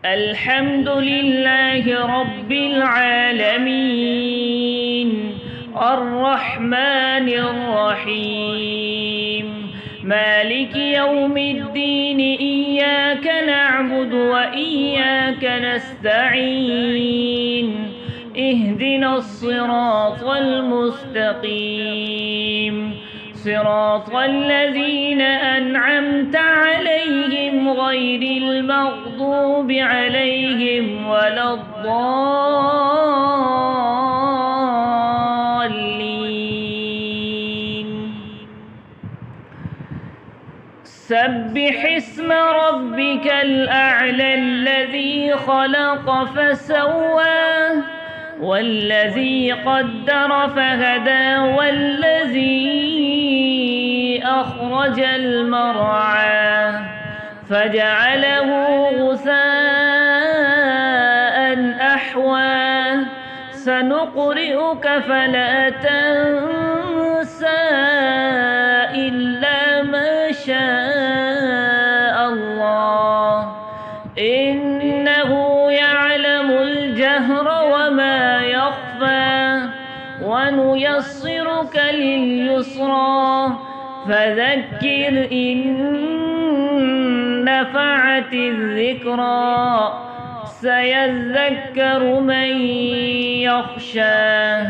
الحمد لله رب العالمين الرحمن الرحيم مالك يوم الدين إياك نعبد وإياك نستعين اهدنا الصراط المستقيم صراط الذين أنعمت عليهم غير المغضوب عليهم ولا الضالين. سبح اسم ربك الأعلى الذي خلق فسوى والذي قدر فهدى والذي أخرج المرعى فجعله غثاء أحوى سنقرئك فلا تنسى إلا ما شاء الله إنه يعلم الجهر وما يخفى ونيسرك لليسرى فذكر إن نفعت الذكرى سيذكر من يخشى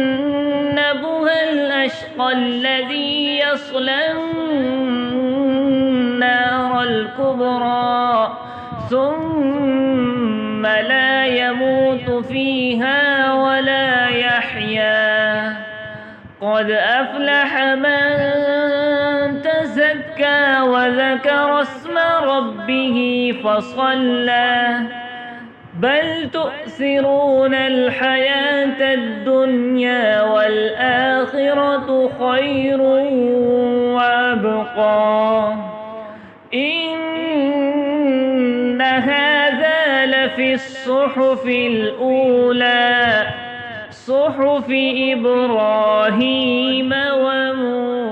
ويتجنبها الأشقى الذي يصلى النار الكبرى ثم لا يموت فيها ولا يحيا قد أفلح من تزكى وذكر اسم ربه فصلى بل تؤثرون الحياة الدنيا والآخرة خير وأبقى إن هذا لفي الصحف الأولى صحف إبراهيم وموسى.